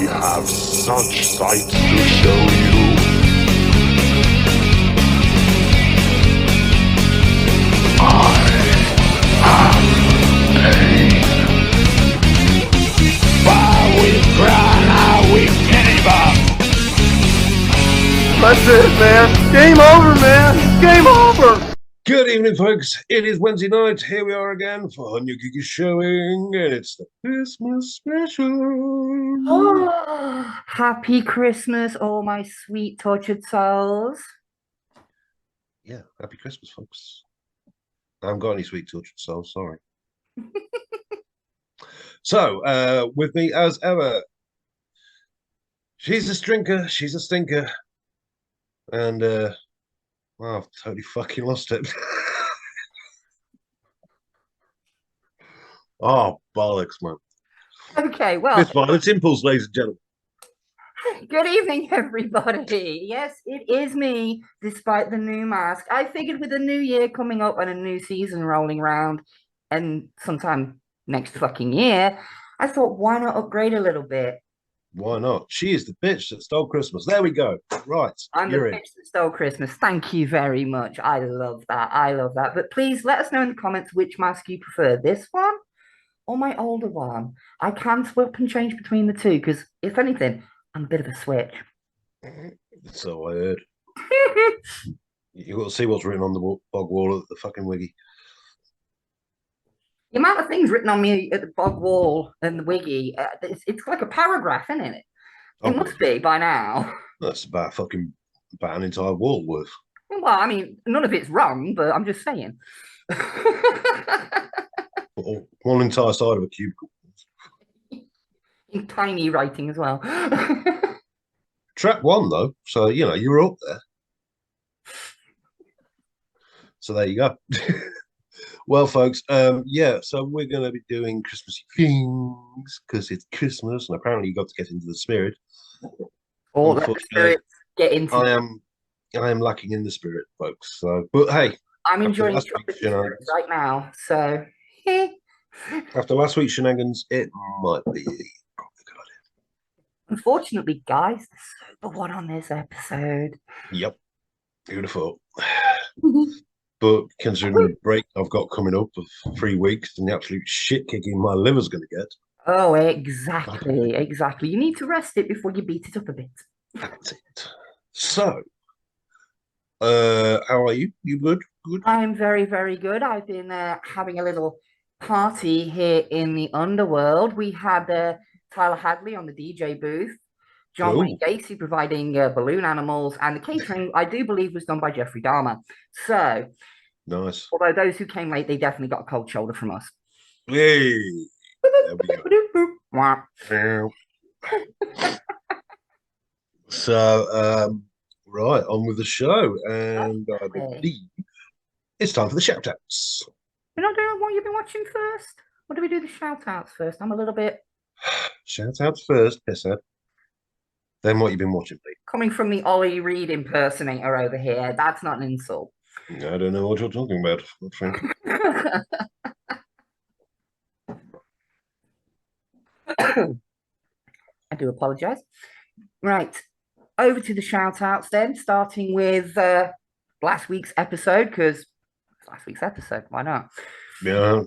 have such sights to show you. That's it, man. Game over, man. Game over. Good evening, folks. It is Wednesday night. Here we are again for a new Geek showing, and it's the Christmas special. Oh, happy Christmas, all my sweet tortured souls. Yeah, happy Christmas, folks. I haven't got any sweet tortured souls, sorry. So, with me as ever, she's a stinker, she's a stinker, and well, I've totally fucking lost it. Oh, bollocks, man. Okay, well, It's violent impulse, ladies and gentlemen. good evening, everybody. Yes, it is me, despite the new mask. I figured with the new year coming up and a new season rolling around, and sometime next fucking year, I thought, why not upgrade a little bit? Why not? She is the bitch that stole Christmas. There we go. Right. I'm the you're in. bitch that stole Christmas. Thank you very much. I love that. I love that. But please let us know in the comments which mask you prefer, this one or my older one. I can swap and change between the two because, if anything, I'm a bit of a switch. So I heard. You got to see what's written on the bog wall at the fucking wiggy. The amount of things written on me at the bog wall and the wiggy, it's like a paragraph, isn't it? It must be by now. That's about an entire wall worth. Well, I mean, none of it's wrong, but I'm just saying. One entire side of a cubicle. In tiny writing as well. Track one, though. So, you were up there. So there you go. Well, folks, yeah, so we're going to be doing Christmassy things because it's Christmas, and apparently you got to get into the spirit. Or let the spirit get into I am lacking in the spirit, folks. So, but hey, I'm enjoying chocolate right now, so after last week's shenanigans, it might be probably a good idea. Unfortunately, guys, there's sober one on this episode. Yep, beautiful. But considering the break I've got coming up of 3 weeks and the absolute shit kicking my liver's going to get. Oh, exactly. You need to rest it before you beat it up a bit. That's it. So, how are you? You good? Good. I'm very, very good. I've been having a little party here in the underworld. We had Tyler Hadley on the DJ booth, John Wayne Gacy providing balloon animals, and the catering, I do believe, was done by Jeffrey Dahmer. So, nice. Although those who came late, they definitely got a cold shoulder from us. Hey. So, right, on with the show, and I believe it's time for the shout outs. We're not doing what you've been watching first. What do we do the shout outs first? I'm a little bit shout outs first, pisshead. Then what you've been watching, please. Coming from the Ollie Reed impersonator over here, that's not an insult. I don't know what you're talking about. I do apologize. Right, over to the shout outs then, starting with last week's episode, because last week's episode, why not? Yeah.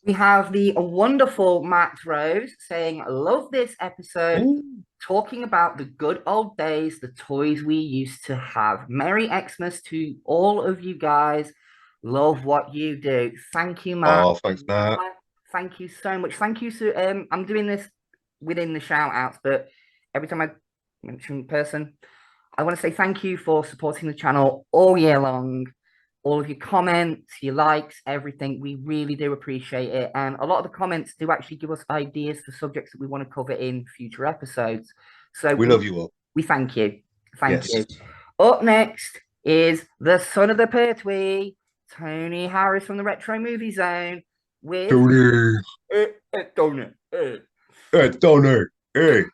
We have the wonderful Matt Rose saying, love this episode, talking about the good old days, the toys we used to have. Merry Xmas to all of you guys. Love what you do. Thank you, Matt. Oh, thanks, Matt. Thank you so much. Thank you. So, I'm doing this within the shout outs, but every time I mention person, I want to say thank you for supporting the channel all year long. All of your comments, your likes, everything. We really do appreciate it. And a lot of the comments do actually give us ideas for subjects that we want to cover in future episodes. So we love you all. We thank you. Thank you. Up next is the son of the Pertwee, Tony Harris from the Retro Movie Zone. With Tony. Tony. Tony. Hey.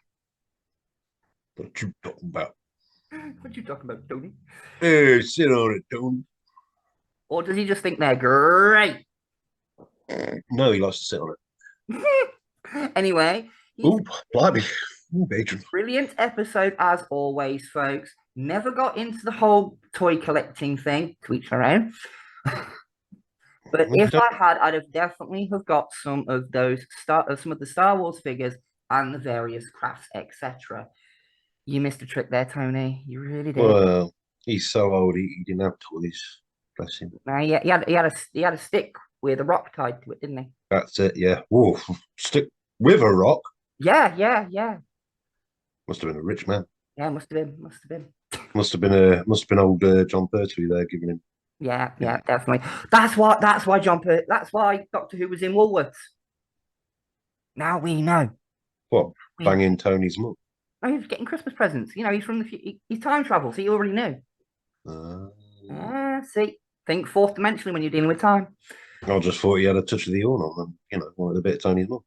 What you talking about? What you talking about, Tony? Hey, sit on it, Tony. Or does he just think they're great? No, he likes to sit on it. Anyway. Ooh, blimey. Ooh, Adrian. Brilliant episode as always, folks. Never got into the whole toy collecting thing, to each their own. But if I had, I'd have definitely have got some of the Star Wars figures and the various crafts, etc. You missed a trick there, Tony. You really did. Well, he's so old, he didn't have toys. Bless him. Now, yeah, he had a stick with a rock tied to it, didn't he? That's it, yeah. Whoa, stick with a rock. Yeah. Must have been a rich man. Yeah, must have been. Must have been old John Pertwee there giving him. Yeah, definitely. That's why that's why Doctor Who was in Woolworths. Now we know. What? Banging Tony's mum. Oh, he's getting Christmas presents. He's from he's time travel, so he already knew. See, think fourth dimensionally when you're dealing with time. I just thought he had a touch of the horn on and, wanted a bit of Tony's mum.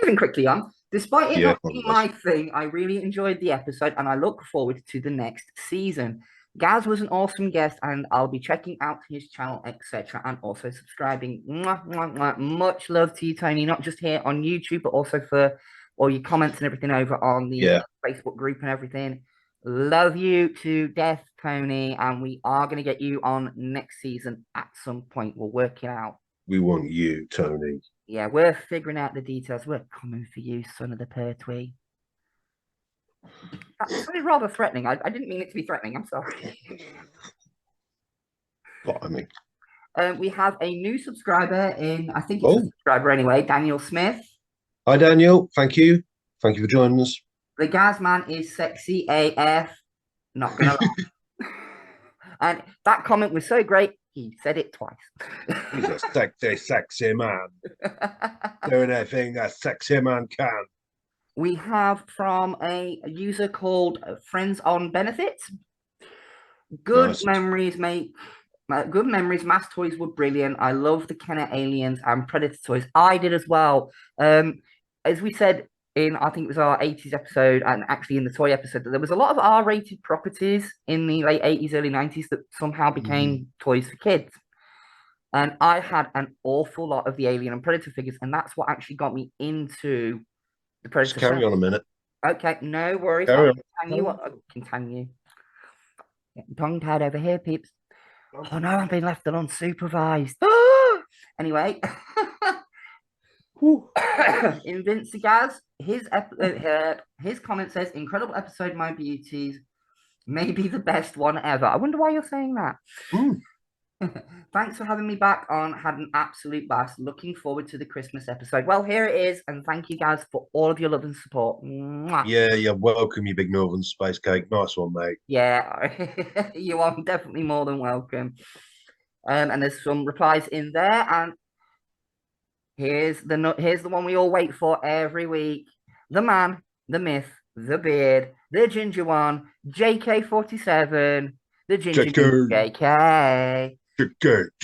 Moving quickly on, despite it Yeah, not being my thing, I really enjoyed the episode and I look forward to the next season. Gaz was an awesome guest, and I'll be checking out his channel, etc., and also subscribing. Mwah, mwah, mwah. Much love to you, Tony, not just here on YouTube, but also for all your comments and everything over on the Facebook group and everything. Love you to death, Tony, and we are going to get you on next season at some point. We'll work it out. We want you, Tony. Yeah, we're figuring out the details. We're coming for you, son of the Pertwee. That sounded rather threatening. I didn't mean it to be threatening. I'm sorry. What I mean? We have a new subscriber in, I think it's a subscriber anyway, Daniel Smith. Hi, Daniel. Thank you. Thank you for joining us. The Gaz man is sexy AF. Not going to lie. And that comment was so great, he said it twice. He's a sexy man. Doing everything a sexy man can. We have from a user called Friends on Benefits. Good memories, mate. Good memories. Mass toys were brilliant. I love the Kenner aliens and Predator toys. I did as well. As we said in, I think it was our 80s episode, and actually in the toy episode, that there was a lot of R-rated properties in the late 80s, early 90s that somehow became toys for kids. And I had an awful lot of the Alien and Predator figures, and that's what actually got me into the Predator. Just carry on a minute. Okay, no worries. I'll continue. Getting tongue-tied over here, peeps. Oh no, I've been left unsupervised. Anyway, in Vince Gaz, his comment says, "Incredible episode, my beauties. Maybe the best one ever." I wonder why you're saying that. Thanks for having me back on. Had an absolute blast. Looking forward to the Christmas episode. Well, here it is, and thank you guys for all of your love and support. Mwah. Yeah, you're welcome, you big northern space cake. Nice one, mate. Yeah, you are definitely more than welcome. And there's some replies in there, and here's the one we all wait for every week. The man, the myth, the beard, the ginger one, JK47, the ginger JK. JK.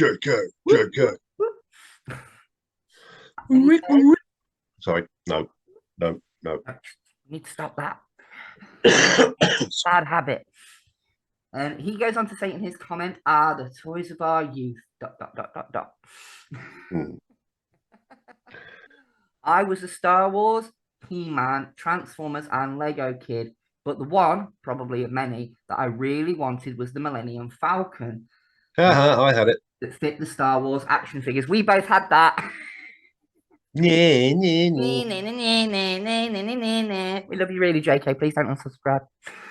Sorry, no. You need to stop that. Bad habit. And he goes on to say in his comment, the toys of our youth, ... I was a Star Wars, He-Man, Transformers, and Lego kid, but the one, probably of many, that I really wanted was the Millennium Falcon. I had it. That fit the Star Wars action figures. We both had that. We love you really, JK. Please don't unsubscribe.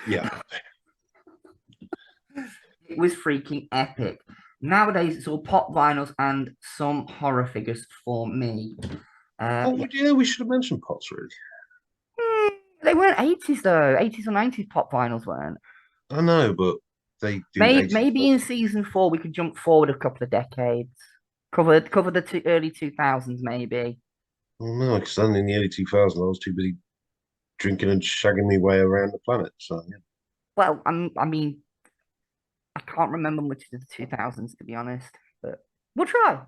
Yeah. It was freaking epic. Nowadays, it's all pop vinyls and some horror figures for me. We should have mentioned pops, really. They weren't 80s, though. 80s or 90s pop vinyls weren't. I know, but they do. Maybe in season 4, we could jump forward a couple of decades. Cover the early 2000s, maybe. Well, no, because then in the early 2000s, I was too busy drinking and shagging my way around the planet. So, yeah. Well, I mean, I can't remember much of the 2000s, to be honest. But we'll try.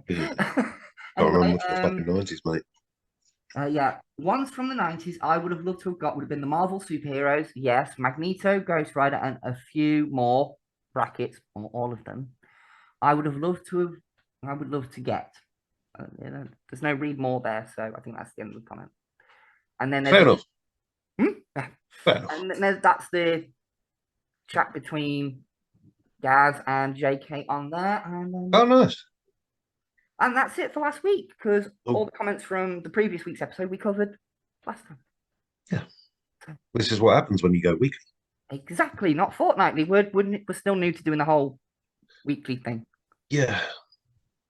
Yeah. Can't remember much of the fucking 90s, mate. Yeah, ones from the 90s I would have loved to have got would have been the Marvel superheroes. Yes, Magneto, Ghost Rider, and a few more brackets, or all of them. I would love to get. There's no read more there, so I think that's the end of the comment. And then Fair enough. Yeah. Fair enough. And then that's the chat between Gaz and JK on there. Oh, nice. And that's it for last week, because Oh. all the comments from the previous week's episode we covered last time. Yeah. This is what happens when you go weekly. Exactly, not fortnightly. We're still new to doing the whole weekly thing. Yeah.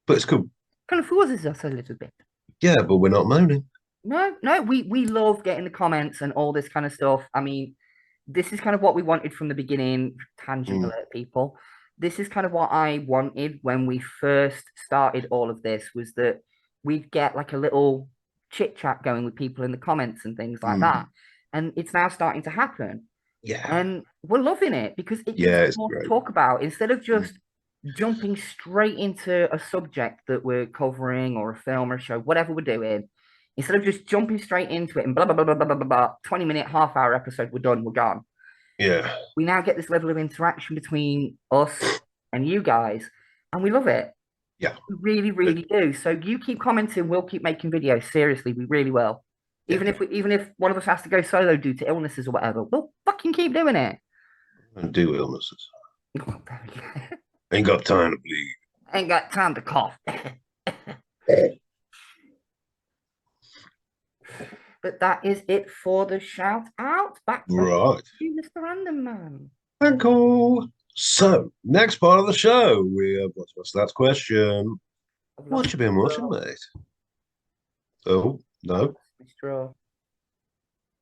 But it's cool. Kind of forces us a little bit. Yeah, but we're not moaning. No, we love getting the comments and all this kind of stuff. I mean, this is kind of what we wanted from the beginning. Tangent alert, people. This is kind of what I wanted when we first started all of this, was that we'd get like a little chit chat going with people in the comments and things like that. And it's now starting to happen. Yeah. And we're loving it, because it gives us more to talk about instead of just jumping straight into a subject that we're covering, or a film or a show, whatever we're doing. Instead of just jumping straight into it and blah, blah, blah, blah, blah, blah, blah, 20-minute, half-hour episode, we're done, we're gone. Yeah. We now get this level of interaction between us and you guys, and we love it. Yeah. We really, really do. So you keep commenting, we'll keep making videos. Seriously, we really will. Even if one of us has to go solo due to illnesses or whatever, we'll fucking keep doing it. And do illnesses. Ain't got time to bleed. Ain't got time to cough. But that is it for the shout out. Back to you, Mr. Random Man. Thank you. So, next part of the show, we have what's that question? What you been watching, mate? Oh, no. Straw.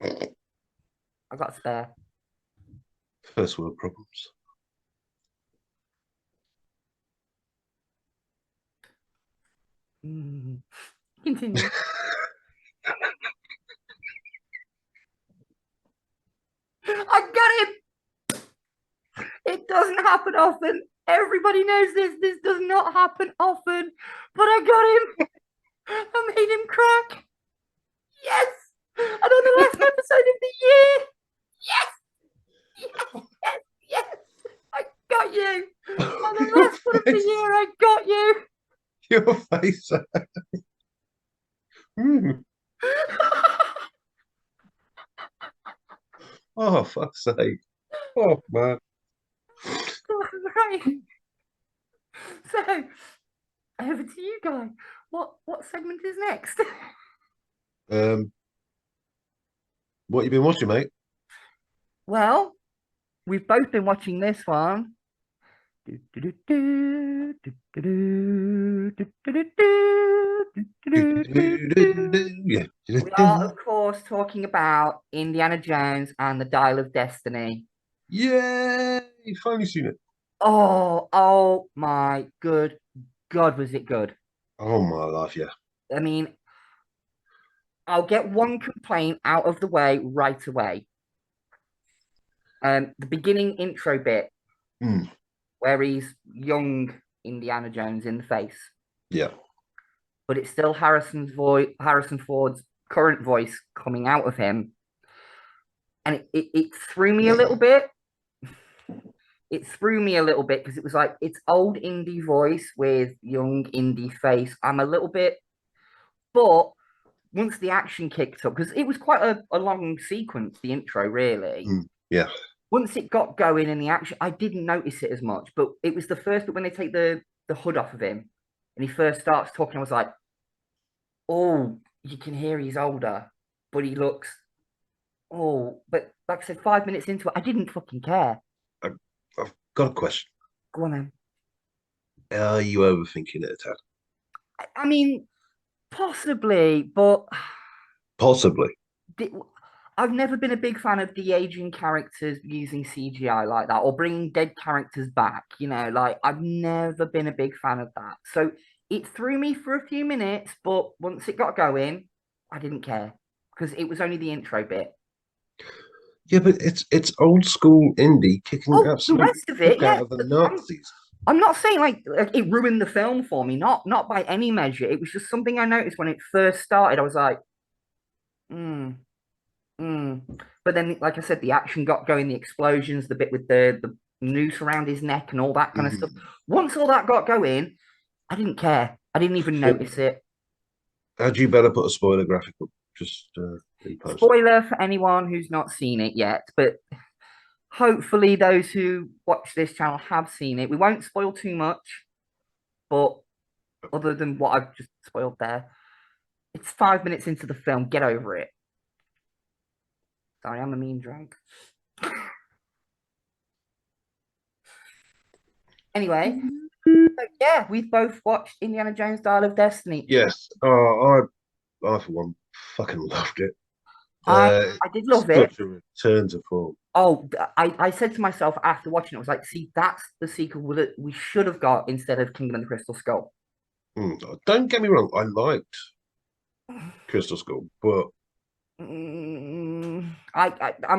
I got a spare. First world problems. Continue. I got him. It doesn't happen often. Everybody knows this. This does not happen often. But I got him. I made him crack. Yes. And on the last episode of the year. Yes. Yes. Yes. Yes. I got you. On the last one of the year, I got you. Your face. Oh, fuck's sake. Oh, man. Right. So, over to you, Guy. What segment is next? What you been watching, mate? Well, we've both been watching this one. We are, of course, talking about Indiana Jones and the Dial of Destiny. Yay! You've finally seen it. Oh my good God, was it good? Oh my life, yeah. I mean, I'll get one complaint out of the way right away. The beginning intro bit, where he's young Indiana Jones in the face. Yeah. But it's still Harrison Ford's current voice coming out of him. And it threw me a little bit. It threw me a little bit because it was like, it's old indie voice with young indie face. I'm a little bit, but once the action kicked up, because it was quite a long sequence, the intro, really. Yeah. Once it got going in the action, I didn't notice it as much, but it was the first bit when they take the hood off of him and he first starts talking, I was like, oh, you can hear he's older, but he looks, but like I said, 5 minutes into it, I didn't fucking care. I've got a question. Go on then. Are you overthinking it, Tad? I mean, possibly, but... Possibly. I've never been a big fan of de-aging characters using CGI like that, or bringing dead characters back, like, I've never been a big fan of that. So it threw me for a few minutes, but once it got going, I didn't care, because it was only the intro bit. Yeah, but it's old school indie kicking absolutely the rest of it, out of the Nazis. I'm not saying like it ruined the film for me, not by any measure. It was just something I noticed when it first started. I was like, But then, like I said, the action got going, the explosions, the bit with the noose around his neck and all that kind of stuff. Once all that got going, I didn't care. I didn't even notice it. Had you better put a spoiler graphic up? Just Spoiler for anyone who's not seen it yet, but hopefully those who watch this channel have seen it. We won't spoil too much, but other than what I've just spoiled there, it's 5 minutes into the film. Get over it. Sorry, I'm a mean drunk. Anyway, so yeah, we've both watched Indiana Jones Dial of Destiny. Yes. Oh, I for one fucking loved it. I did love it. Such a return to form. Oh, I said to myself after watching it, I was like, see, that's the sequel that we should have got instead of Kingdom of the Crystal Skull. Don't get me wrong, I liked Crystal Skull, but I'm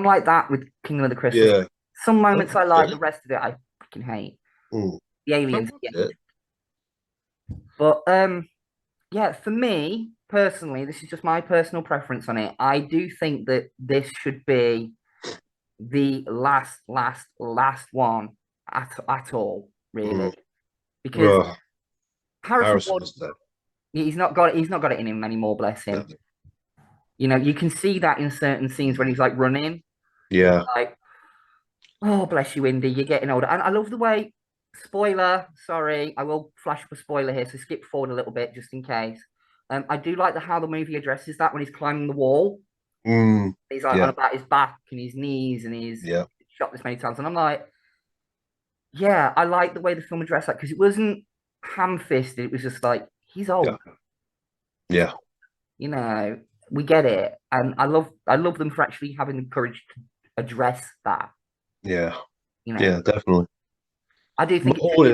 like that with Kingdom of the Crystal. yeah, Some moments I like, the rest of it I fucking hate. mm, The aliens, I yeah. liked it. But yeah, for me personally, this is just my personal preference on it. I do think that this should be the last one at all, really, because Ugh, Harrison Harrison Ford, is dead. he's not got it in him anymore. Bless him. You know, you can see that in certain scenes when he's like running. Yeah, Like, oh, bless you, Indy, you're getting older. And I love the way, spoiler, sorry, I will flash up a spoiler here, so skip forward a little bit just in case. I do like how the movie addresses that when he's climbing the wall. He's like on yeah, about his back and his knees and he's yeah, shot this many times. And I'm like, yeah, I like the way the film addressed that because it wasn't ham-fisted. It was just like, he's old. yeah, You know, we get it. And I love them for actually having the courage to address that. yeah, You know, yeah, definitely. I do think But it should be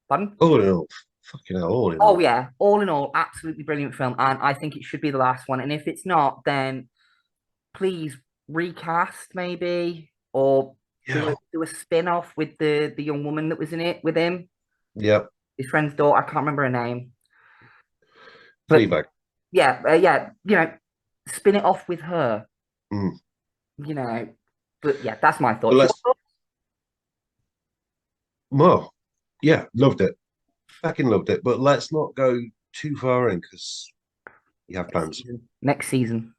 pardon? all in all, fucking hell, all in Oh all, yeah, all in all, absolutely brilliant film, and I think it should be the last one. And if it's not, then please recast maybe, or yeah, do a spin off with the young woman that was in it with him, yeah, his friend's daughter. I can't remember her name, but Fleabag. yeah, yeah, you know, spin it off with her. Mm. You know, but yeah, that's my But thoughts. let's, well, yeah, loved it, fucking loved it. But let's not go too far in because you have plans. Next season.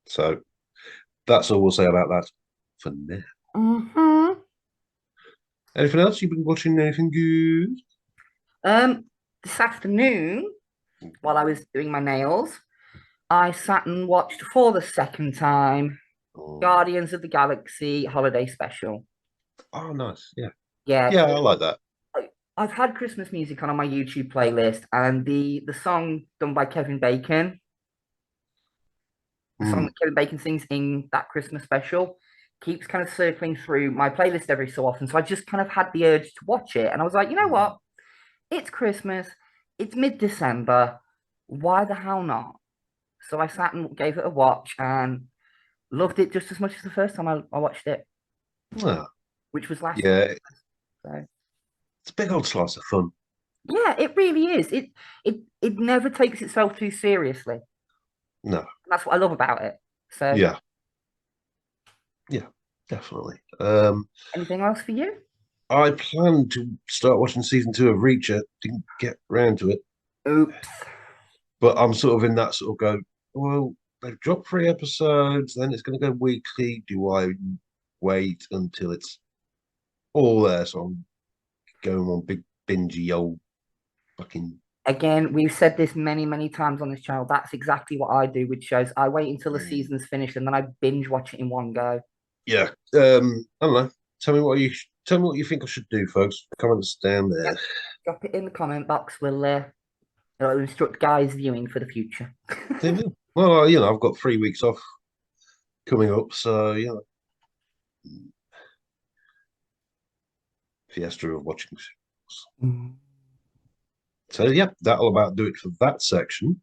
So that's all we'll say about that for now. Mm-hmm. Anything else? You've been watching anything good? This afternoon, while I was doing my nails, I sat and watched for the second time Guardians of the Galaxy Holiday Special. Oh, nice. Yeah. Yeah, Yeah, I like that. I've had Christmas music on my YouTube playlist, and the song done by Kevin Bacon, the song that Kevin Bacon sings in that Christmas special, keeps kind of circling through my playlist every so often. So I just kind of had the urge to watch it, and I was like, you know what? It's Christmas. It's mid-December. Why the hell not? So I sat and gave it a watch and loved it just as much as the first time I watched it, Oh, which was last yeah, week. So it's a big old slice of fun. yeah, it really is. It never takes itself too seriously. No. And that's what I love about it. So Yeah. Yeah, definitely. anything else for you? I planned to start watching season 2 of Reacher, didn't get round to it, Oops. but I'm sort of in that sort of go, well, they've dropped 3 episodes, then it's going to go weekly. Do I wait until it's all there? So I'm going on big bingy old fucking. Again, we've said this many times on this channel. That's exactly what I do with shows. I wait until the season's finished and then I binge watch it in one go. Yeah. I don't know. Tell me what you think I should do, folks. Comments down there. Yep. Drop it in the comment box. It'll instruct guys viewing for the future. Well, I've got 3 weeks off coming up, so fiesta of watching. So yeah, that'll about do it for that section.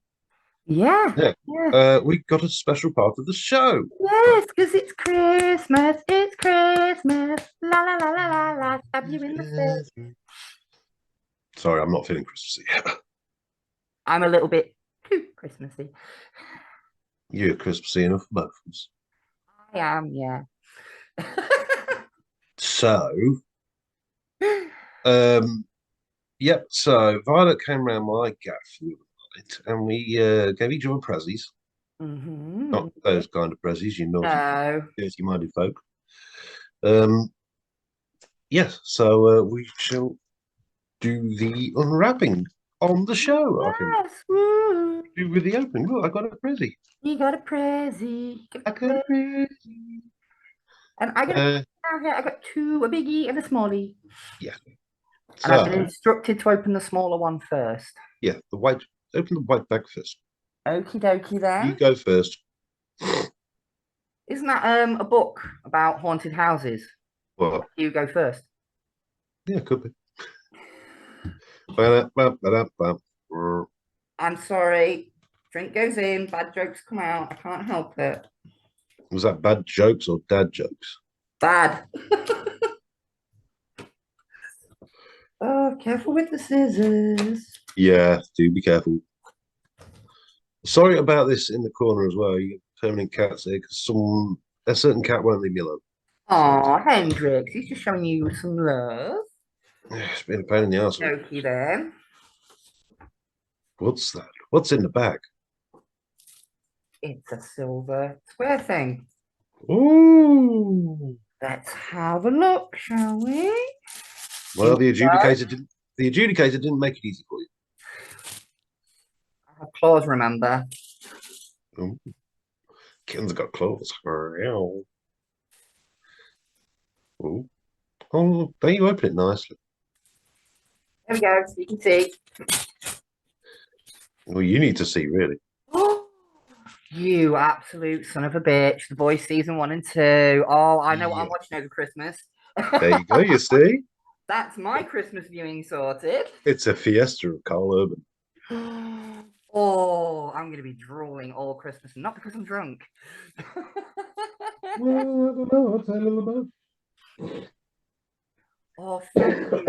Yeah. Yeah. Yeah. We got a special part of the show. Yes, because it's Christmas. It's Christmas. La la la la la la. Stab you in the face. Sorry, I'm not feeling Christmassy. I'm a little bit too Christmassy. You're Christmassy enough for both of us. I am, yeah. So, yep. So Violet came round my gaff and we gave each other prezzies. Not Mm-hmm. those kind of prezzies, you naughty, No. dirty-minded folk. Um, yes, so we shall do the unwrapping on the show, I think. Yes. Woo. Do with the opening. Look, I got a prezzie. You got a prezzy. I got a prezzie. And I got a Uh, down here. I got two, a biggie and a smallie. yeah. And I've been So, instructed to open the smaller one first. yeah, open the white bag first. Okie dokie You then. go first. Isn't that a book about haunted houses? Well, You go first. yeah, could be. Ba-da-ba-ba-da-ba. I'm sorry. Drink goes in, bad jokes come out. I can't help it. Was that bad jokes or dad jokes? Bad. Oh, careful with the scissors. Yeah, do be careful. Sorry about this in the corner as well. You get permanent cats there because a certain cat won't leave me alone. Oh, Hendrix, he's just showing you some love. It's been a pain in the ass. Okie then. What's that? What's in the bag? It's a silver square thing. Ooh. Let's have a look, shall we? Well, the adjudicator didn't make it easy for you. I have claws, remember? Ooh. Kittens got claws. Ooh. Oh, don't you open it nicely? There we go, so you can see. Well, you need to see, really. You absolute son of a bitch. The Boys season 1 and 2. Oh, I know what I'm Yeah. watching over Christmas. There you go, you see? That's my Christmas viewing sorted. It's a fiesta of Carl Urban. Oh, I'm going to be drooling all Christmas, not because I'm drunk. Well, I don't know. I'll tell you all about it. Oh, thank you.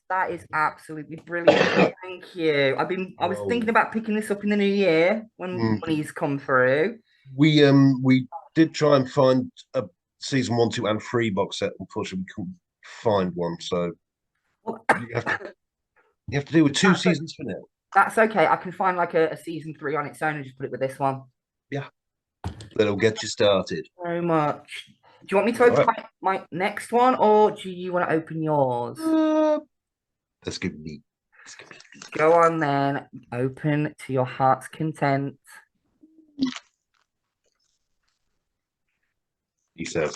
That is absolutely brilliant. Thank you. I was thinking about picking this up in the new year when he's come through. We did try and find a season 1, 2, and 3 box set. Unfortunately, we couldn't find one, so you have to do with 2 seasons for now. That's okay. I can find like a season 3 on its own and just put it with this one. Yeah, that'll get you started. So much. Do you want me to open my next one, or do you want to open yours? Let's give me. Go on then. Open to your heart's content. He says.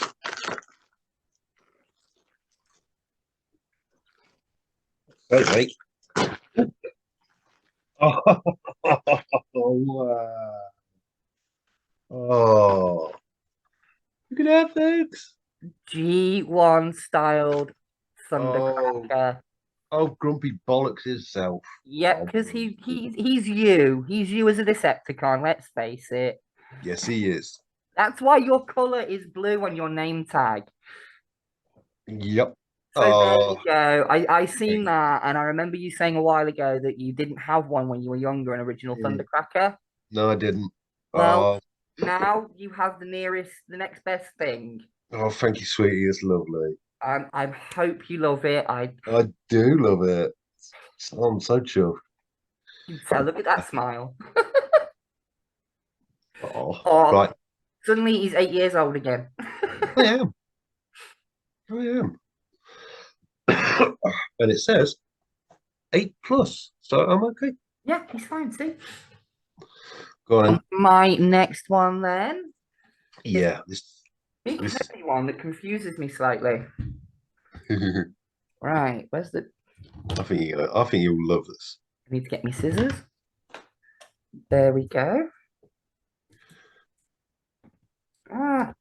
Hey, mate. Oh, wow. Oh, look at that, folks. G1 styled Thundercracker. Oh, grumpy bollocks himself. Yep, because he's you. He's you as a Decepticon, let's face it. Yes, he is. That's why your colour is blue on your name tag. Yep. So there you go. I seen that, and I remember you saying a while ago that you didn't have one when you were younger, an original Thundercracker. No, I didn't. Well, now you have the next best thing. Oh, thank you, sweetie. It's lovely. I hope you love it. I do love it. I'm so chuffed. So look at that smile. Oh, right. Suddenly he's 8 years old again. I am. And it says 8+, so I'm okay. Yeah, he's fine, see? Go on. My next one then. Yeah, Big heavy one that confuses me slightly. Right, where's the... I think you'll love this. I need to get me scissors. There we go. Ah,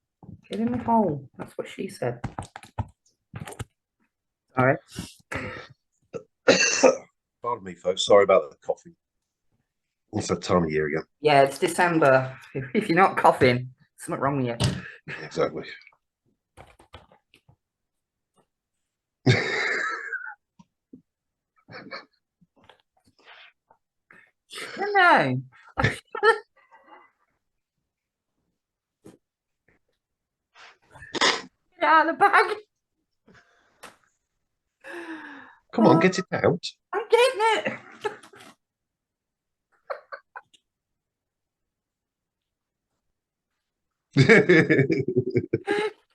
get in the hole. That's what she said. All right. Pardon me, folks. Sorry about the coughing. It's that time of year again. Yeah, it's December. If you're not coughing, something wrong with you. Exactly. No. Get out of the bag. Come on, get it out. I'm getting it.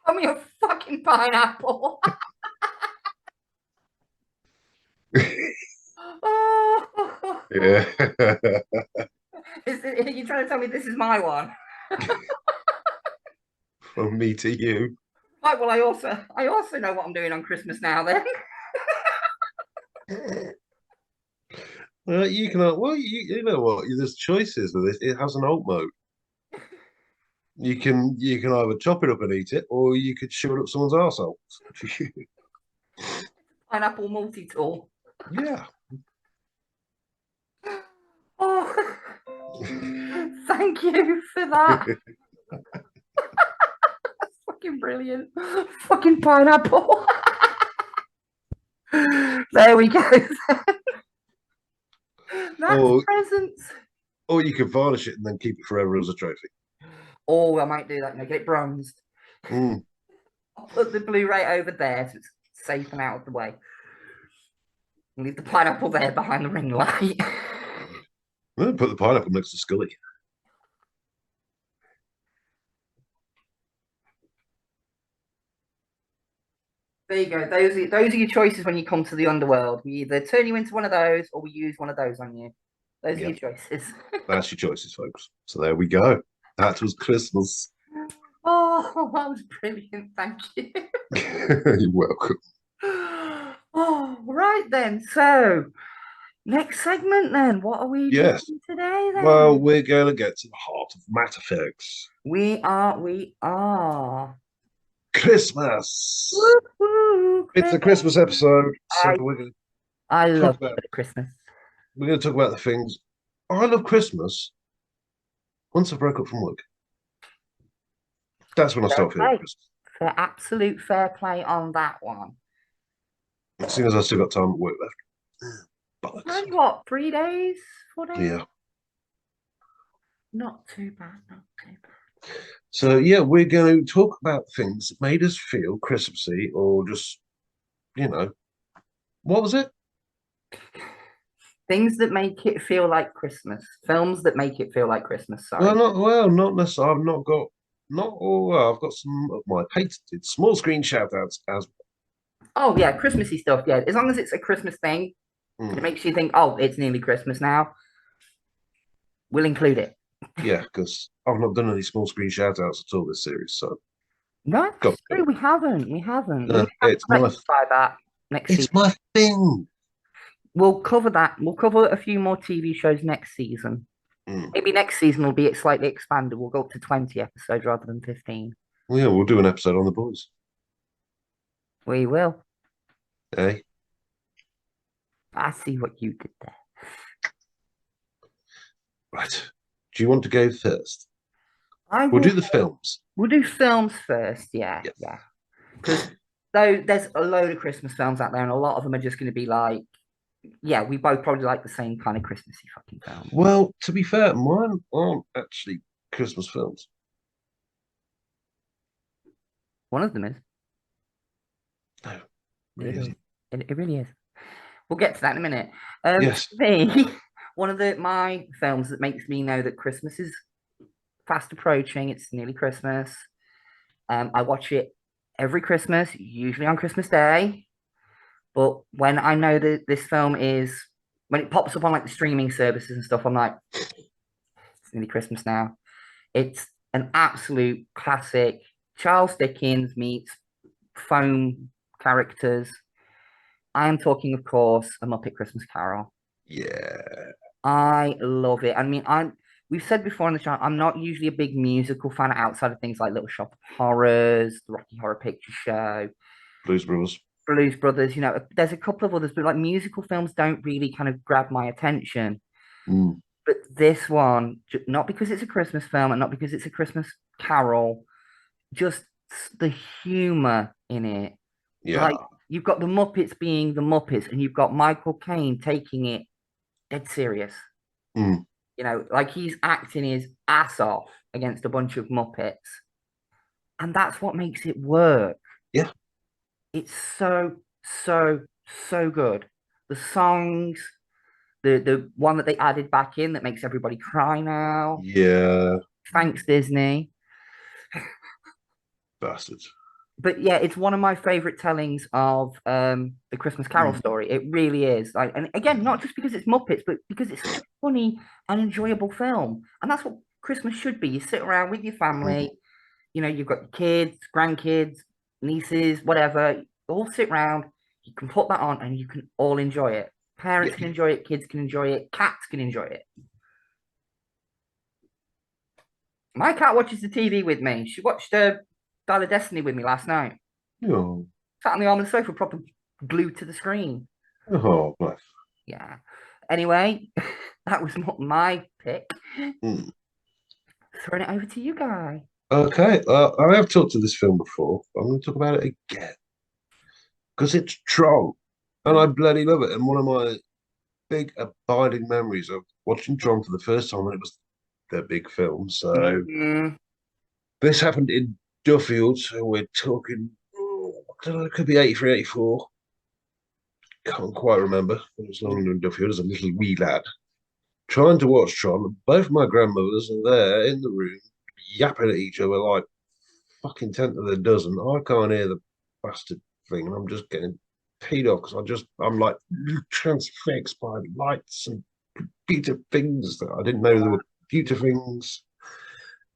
Tell me a fucking pineapple. Oh, Yeah. are you trying to tell me this is my one? From me to you. Right, well, I also know what I'm doing on Christmas now. Then You can, well, you know what? There's choices with this. It has an alt mode. You can either chop it up and eat it, or you could shove it up someone's arsehole. pineapple multi-tool. Yeah. Oh, thank you for that. Fucking brilliant. Fucking pineapple. There we go. That's Or presents. or you could varnish it and then keep it forever as a trophy. Oh, I might do that. Get it bronzed. Mm. I'll put the Blu-ray over there so it's safe and out of the way. Leave the pineapple there behind the ring light. Well, put the pineapple next to Scully. There you go. Those are your choices when you come to the underworld. We either turn you into one of those or we use one of those on you. Those are your choices. That's your choices, folks. So there we go. That was Christmas. Oh, that was brilliant. Thank you. You're welcome. Oh, right then. So, next segment then. What are we Yes. doing today then? Well, we're going to get to the heart of matter, folks. We are. Christmas. Woo-hoo, It's a Christmas episode, so I, we're going to I talk love about Christmas. the things. I love Christmas. Once I broke up from work, that's when I start feeling Play. Christmas. For absolute fair play on that one. As soon as I still got time at work left. Bollocks. And what, 3 days? 4 days? Yeah. Not too bad, not too bad. So yeah, we're going to talk about things that made us feel Christmassy, or just, what was it? Things that make it feel like Christmas. Films that make it feel like Christmas, sorry. Not necessarily. I've not got not all. Well, I've got some of my patented small screen shout outs as Oh yeah, Christmassy stuff, yeah. As long as it's a Christmas thing, well. it makes you think, oh, it's nearly Christmas now. We'll include it. Yeah, because I've not done any small screen shout outs at all this series. So No, got sorry, we haven't. We haven't. no, We have it's to my rectify that next season. it's my thing. We'll cover that. We'll cover a few more TV shows next season. Maybe next season will be it slightly expanded. We'll go up to 20 episodes rather than 15. Well, yeah, we'll do an episode on the boys. We will. Hey, I see what you did there. right. Do you want to go first? I We'll will, do the films. we'll do films first. Yeah, Yes. yeah. Because though there's a load of Christmas films out there, and a lot of them are just going to be like, yeah, we both probably like the same kind of Christmassy fucking films. Well, to be fair, mine aren't actually Christmas films. One of them is. No, It really is. isn't. It really is. We'll get to that in a minute. Yes. For me, one of my films that makes me know that Christmas is fast approaching. It's nearly Christmas. I watch it every Christmas, usually on Christmas Day. But when I know that this film is, when it pops up on like the streaming services and stuff, I'm like, it's nearly Christmas now. It's an absolute classic. Charles Dickens meets foam characters. I am talking, of course, A Muppet Christmas Carol. Yeah. I love it. I mean, we've said before on the channel, I'm not usually a big musical fan outside of things like Little Shop of Horrors, the Rocky Horror Picture Show, Blues Brothers. Blues Brothers. There's a couple of others, but like musical films don't really kind of grab my attention. Mm. But this one, not because it's a Christmas film and not because it's a Christmas Carol, just the humor in it. Yeah. Like, you've got the Muppets being the Muppets, and you've got Michael Caine taking it dead serious. Mm. Like he's acting his ass off against a bunch of Muppets. And that's what makes it work. Yeah. It's so, so, so good. The songs, the one that they added back in that makes everybody cry now. Yeah. Thanks, Disney. Bastards. But yeah, it's one of my favorite tellings of the Christmas Carol story. It really is. Like, and again, not just because it's Muppets, but because it's such a funny and enjoyable film. And that's what Christmas should be. You sit around with your family, you know, you've got your kids, grandkids, nieces, whatever. All sit around. You can put that on and you can all enjoy it. Parents can enjoy it, kids can enjoy it, cats can enjoy it. My cat watches the TV with me. She watched Dial of Destiny with me last night. Oh, Sat on the arm of the sofa, proper glued to the screen. oh, bless. Yeah. Anyway, that was my pick. Mm. Throwing it over to you, Guy. Okay, I have talked to this film before. But I'm going to talk about it again because it's Tron, and I bloody love it. And one of my big abiding memories of watching Tron for the first time when it was their big film. So this happened in Duffield, so we're talking, I don't know, it could be 83, 84. Can't quite remember. It was long in Duffield as a little wee lad. Trying to watch Tron. Both my grandmothers are there in the room, yapping at each other like fucking 10 to the dozen. I can't hear the bastard thing, and I'm just getting peed off because I'm like transfixed by lights and computer things that I didn't know there were computer things.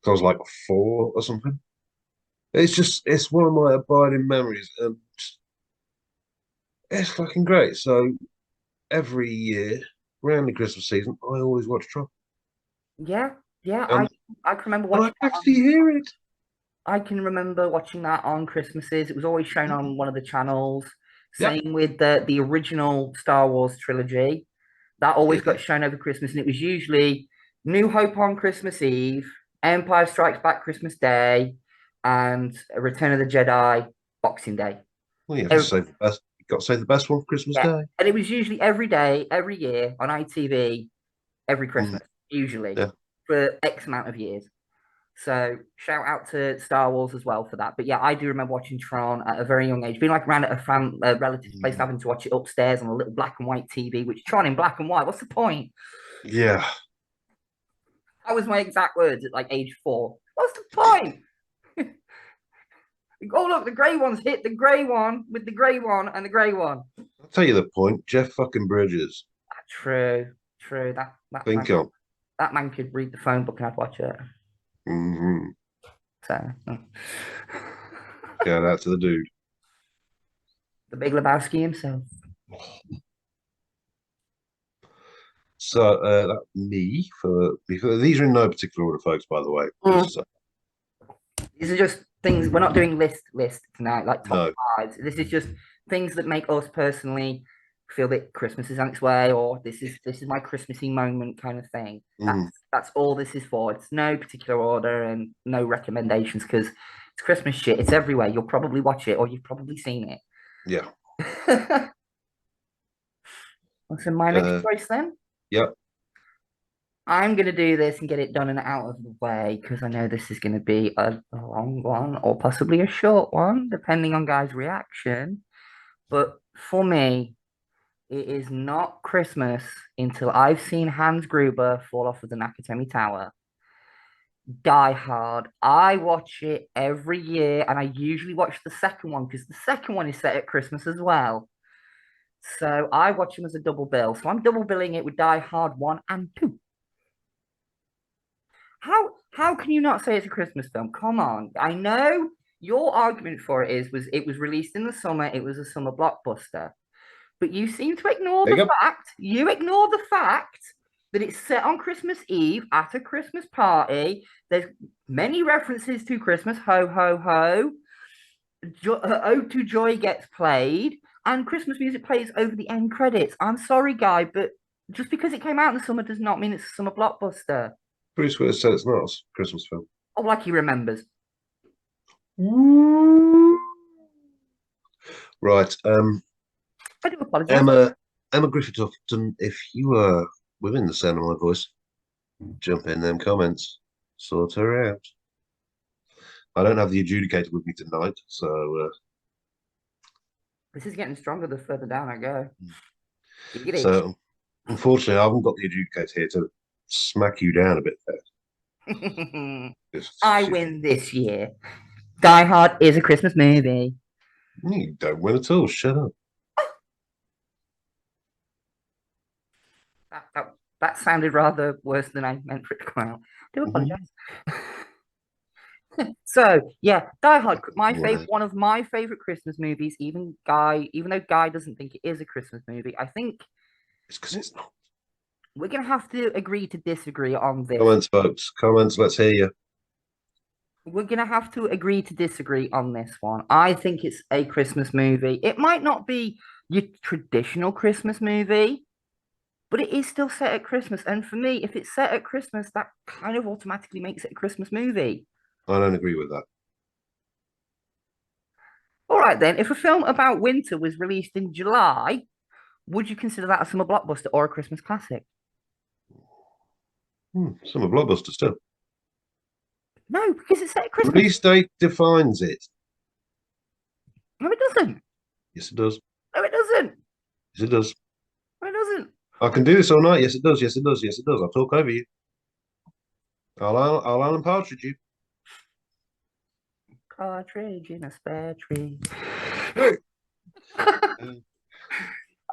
So I was like 4 or something. It's one of my abiding memories, and it's fucking great. So every year, around the Christmas season, I always watch Tron. Yeah, yeah. And, I can remember and I watching can that actually hear it. I can remember watching that on Christmases. It was always shown on one of the channels. Yeah. Same with the original Star Wars trilogy. That always Yeah. got shown over Christmas, and it was usually New Hope on Christmas Eve, Empire Strikes Back Christmas Day, and Return of the Jedi Boxing Day. Well, you have to Ev- save the best. You've got to save the best one for Christmas Yeah, Day. and it was usually every day, every year on ITV, every Mm, Christmas, usually yeah. for X amount of years. So shout out to Star Wars as well for that. But yeah, I do remember watching Tron at a very young age, being like around at a relative's place, Mm, having to watch it upstairs on a little black and white TV, which Tron in black and white. What's the point? yeah. That was my exact words at like age 4. What's the point? Oh look, the grey one's hit the grey one with the grey one and the grey one. I'll tell you the point. Jeff fucking Bridges. True, true. Think on. That man could read the phone book and I'd watch it. Mm-hmm. So Shout out to the dude. the Big Lebowski himself. So that me for these are in no particular order, folks. By the way, just, These are just things. We're not doing list tonight, like top no. fives. This is just things that make us personally feel that Christmas is on its way, or this is my Christmassy moment kind of thing. That's all this is for. It's no particular order and no recommendations because it's Christmas shit. It's everywhere. You'll probably watch it or you've probably seen it. Yeah. So my next choice then. Yep. I'm going to do this and get it done and out of the way because I know this is going to be a long one or possibly a short one, depending on guys' reaction. But for me, it is not Christmas until I've seen Hans Gruber fall off of the Nakatomi Tower. Die Hard. I watch it every year, and I usually watch the second one because the second one is set at Christmas as well. So I watch them as a double bill. So I'm double billing it with Die Hard 1 and 2. How can you not say it's a Christmas film? Come on. I know your argument for it was released in the summer, it was a summer blockbuster. But you seem to ignore the fact, that it's set on Christmas Eve at a Christmas party. There's many references to Christmas, ho ho ho. Ode to Joy gets played, and Christmas music plays over the end credits. I'm sorry, guy, but just because it came out in the summer does not mean it's a summer blockbuster. Bruce Willis said it's not a Christmas film. Oh, like he remembers. Right. I do apologize. Emma Griffith-Upton, if you are within the sound of my voice, jump in them comments. Sort her out. I don't have the adjudicator with me tonight, so this is getting stronger the further down I go. so unfortunately I haven't got the adjudicator here to smack you down a bit there. Just I shit. win this year. Die Hard is a Christmas movie. You don't win at all. Shut up. That sounded rather worse than I meant for it to come out. I do Mhm. apologize. So yeah, Die Hard, Right. one of my favorite Christmas movies. Even though Guy doesn't think it is a Christmas movie, I think It's because it's not. we're gonna have to agree to disagree on this. Comments, folks. Comments. Let's hear you. We're gonna have to agree to disagree on this one. I think it's a Christmas movie. It might not be your traditional Christmas movie, but it is still set at Christmas. And for me, if it's set at Christmas, that kind of automatically makes it a Christmas movie. I don't agree with that. All right, then, if a film about winter was released in July, would you consider that a summer blockbuster or a Christmas classic? Summer blockbuster still. No, because it's set at Christmas. Release date defines it. No, it doesn't. Yes, it does. No, it doesn't. Yes, it does. No, it doesn't. I can do this all night. Yes, it does. Yes, it does. Yes, it does. I'll talk over you. I'll Alan Partridge you. Cartridge in a spare tree. Um,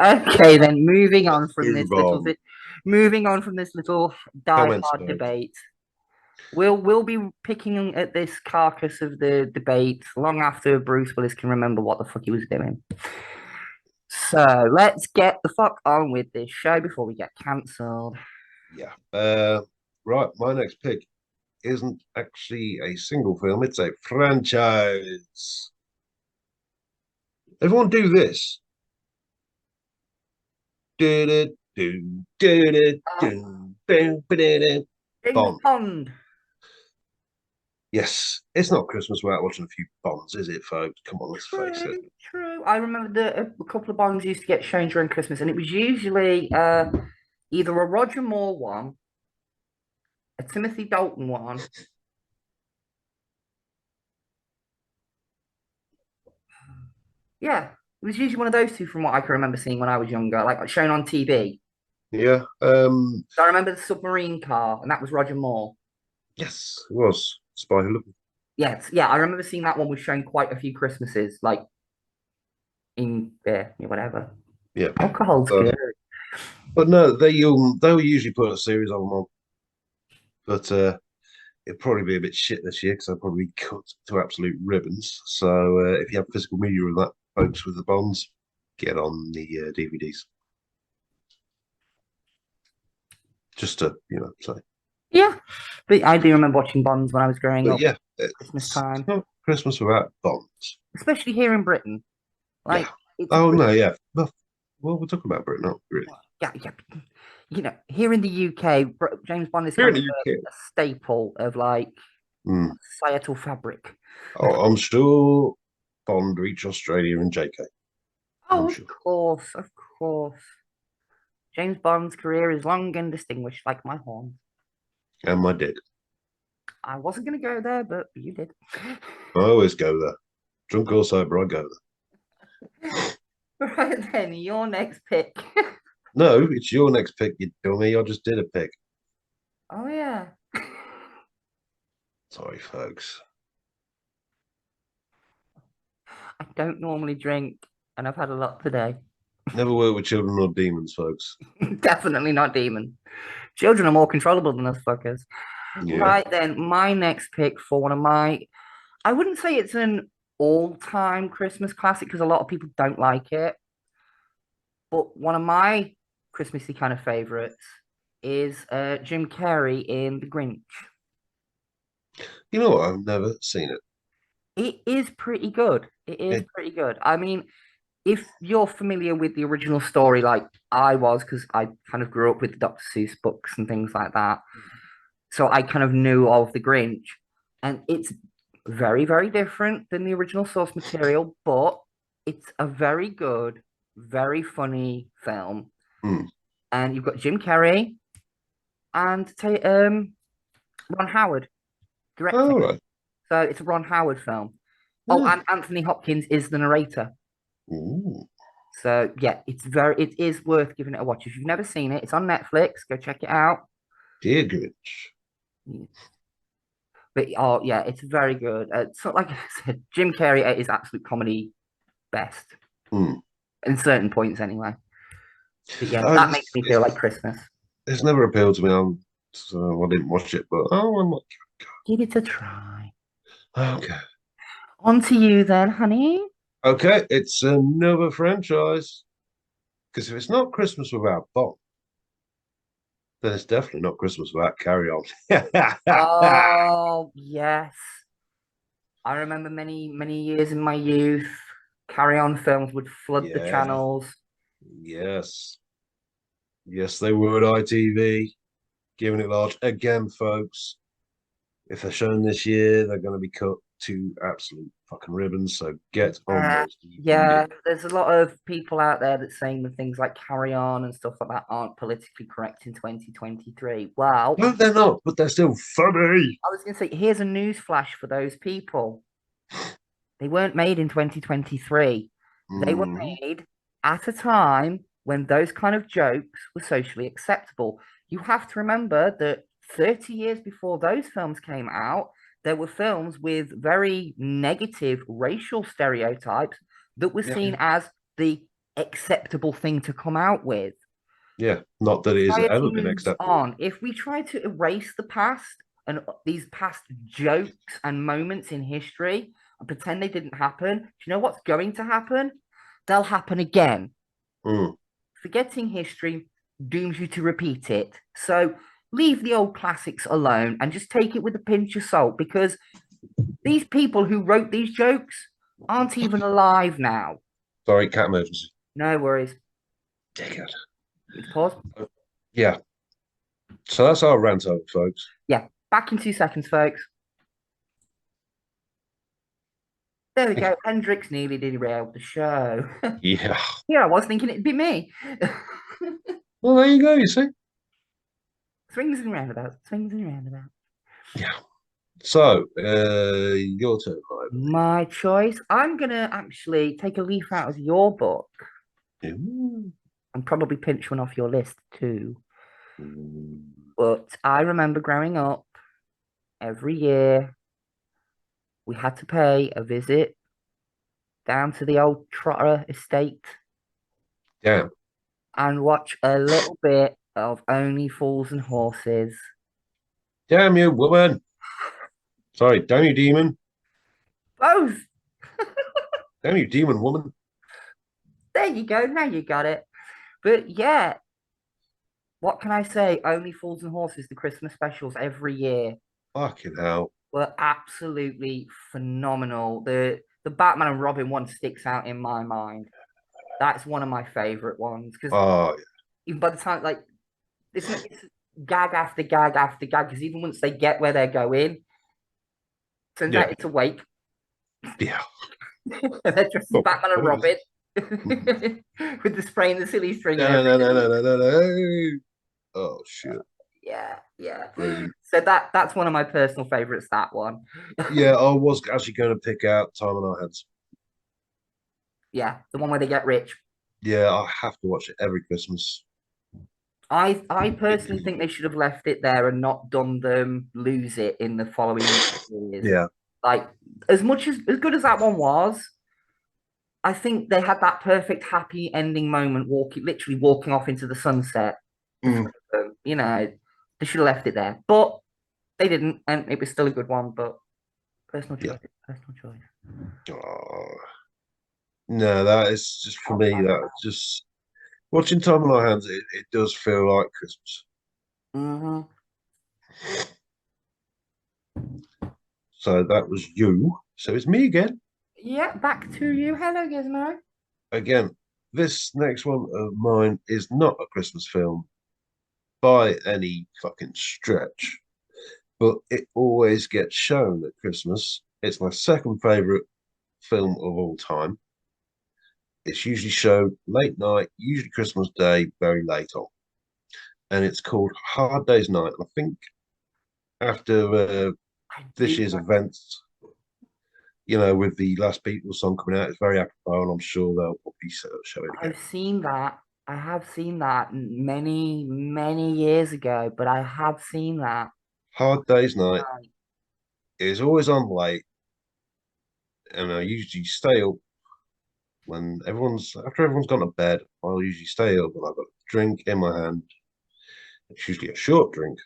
Okay, then Let's move on. moving on from this little Die Comments, Hard folks. debate. We'll be picking at this carcass of the debate long after Bruce Willis can remember what the fuck he was doing. So let's get the fuck on with this show before we get cancelled. Yeah. Right. My next pick isn't actually a single film. It's a franchise. Everyone do this. Do do do do do do do do. James Bond. Bond. Yes, it's not Christmas without watching a few Bonds, is it, folks? Come on, let's face it. True. I remember a couple of Bonds used to get shown during Christmas, and it was usually either a Roger Moore one, a Timothy Dalton one. Yeah, it was usually one of those two from what I can remember seeing when I was younger, like shown on TV. Yeah. So I remember the submarine car, and that was Roger Moore. Yes, it was Spy Who Loved Me. Yes, yeah, I remember seeing that one was shown quite a few Christmases, like in whatever. Yeah. Alcohol's good. But no, they will usually put a series of them on. But it'll probably be a bit shit this year because they'll probably be cut to absolute ribbons. So if you have physical media of that, folks, with the Bonds, get on the DVDs. Just to say. Yeah, but I do remember watching Bonds when I was growing But up. yeah, Christmas it's time, not Christmas without Bonds. especially here in Britain. Like, Yeah. it's Oh no, yeah. Well, we're talking about Britain, not really. yeah. Here in the UK, James Bond is Here in kind the of UK. a staple of like Mm. societal fabric. Oh, I'm sure Bond reached Australia and JK. I'm Oh, sure. of course. James Bond's career is long and distinguished, like my horn. And my dick. I wasn't going to go there, but you did. I always go there. Drunk or sober, I go there. Right then, your next pick. No, it's your next pick, you dummy. I just did a pick. Oh, yeah. Sorry, folks. I don't normally drink, and I've had a lot today. Never work with children or demons, folks. Definitely not demon. Children are more controllable than us fuckers. Yeah. Right then, my next pick for one of my, I wouldn't say it's an all-time Christmas classic because a lot of people don't like it, but one of my Christmassy kind of favorites is Jim Carrey in The Grinch. You know what? I've never seen it. It is pretty good. It is pretty good. I mean, if you're familiar with the original story, like I was, because I kind of grew up with the Dr. Seuss books and things like that. So I kind of knew of the Grinch, and it's very, very different than the original source material, but it's a very good, very funny film. Hmm. And you've got Jim Carrey and Ron Howard directing. Oh, right. So it's a Ron Howard film. Yeah. Oh, and Anthony Hopkins is the narrator. Ooh. So yeah, it is worth giving it a watch. If you've never seen it, it's on Netflix. Go check it out. Dear Grinch. But oh yeah, it's very good. So like I said, Jim Carrey at his absolute comedy best Hmm. in certain points anyway. But yeah, Uh, that makes it's, me feel it's, like Christmas. it's never appealed to me. So I didn't watch it, but oh, I might. Give it a try. Okay. On to you then, honey. Okay, it's another franchise. Because if it's not Christmas without Bob, then it's definitely not Christmas without Carry On. Oh yes. I remember many years in my youth, Carry On films would flood the Yeah, channels. yes. Yes, they would. ITV, giving it large. Again, folks, if they're shown this year, they're going to be cut to absolute fucking ribbons. So get on those Yeah, DVDs. there's a lot of people out there that saying that things like Carry On and stuff like that aren't politically correct in 2023. Well, No, they're not, but they're still funny. I was going to say, here's a news flash for those people. They weren't made in 2023. They were Mm, made at a time when those kind of jokes were socially acceptable. You have to remember that 30 years before those films came out, there were films with very negative racial stereotypes that were yeah, seen as the acceptable thing to come out with. yeah. Not that it has Society ever been moves acceptable. on. If we try to erase the past and these past jokes and moments in history and pretend they didn't happen, do you know what's going to happen? They'll happen again. Mm, Forgetting history dooms you to repeat it. So leave the old classics alone and just take it with a pinch of salt because these people who wrote these jokes aren't even alive now. sorry, cat emergency. No worries. Dickhead. Let's pause. Yeah. So that's our rant over, folks. Yeah, back in 2 seconds, folks. There we go. Hendrix nearly derailed the show. Yeah. Here I was thinking it'd be me. Well, there you go. You see. Swings and roundabouts, swings and roundabouts. Yeah. So, your turn, Ivan. My choice. I'm gonna actually take a leaf out of your book Ooh. and probably pinch one off your list too. Ooh. But I remember growing up, every year we had to pay a visit down to the old Trotter estate Damn. and watch a little bit of Only Fools and Horses. Damn you, woman. Sorry, damn you, demon. Both. Damn you, demon woman. There you go. Now you got it. But yeah, what can I say? Only Fools and Horses, the Christmas specials every year Fucking hell. were absolutely phenomenal. The Batman and Robin one sticks out in my mind. That's one of my favorite ones because Oh, even by the time it's gag after gag after gag because even once they get where they're going, turns yeah. out it's a wake. Yeah. They're dressed as Oh, Batman and what is Robin this? with the spray and the silly string No, and no, no, everything. no, no, no, no, no. Oh, shit. Yeah, yeah. Brilliant. So that's one of my personal favorites. That one. Yeah, I was actually going to pick out Time on Our Hands. Yeah, the one where they get rich. Yeah, I have to watch it every Christmas. I personally think they should have left it there and not done them lose it in the following years. Yeah. Like as good as that one was, I think they had that perfect happy ending moment, literally walking off into the sunset. Mm. You know, they should have left it there, but they didn't, and it was still a good one. But personal Yeah. choice, personal choice. Oh, no, that is just for me. That just watching Time on Our Hands. It does feel like Christmas. Mm-hmm. So that was you. So it's me again. Yeah, back to you. Hello, Gizmo. Again, this next one of mine is not a Christmas film by any fucking stretch, but it always gets shown at Christmas. It's my second favorite film of all time. It's usually shown late night, usually Christmas Day, very late on. And it's called Hard Day's Night. I think after I this do. year's events, with the Last Beatles song coming out, it's very apropos, and I'm sure they'll probably show it again. I've seen that. I have seen that many years ago, but I have seen that. Hard Day's Night. It's always on late, and I usually stay up when after everyone's gone to bed. I'll usually stay up, and I've got a drink in my hand. It's usually a short drink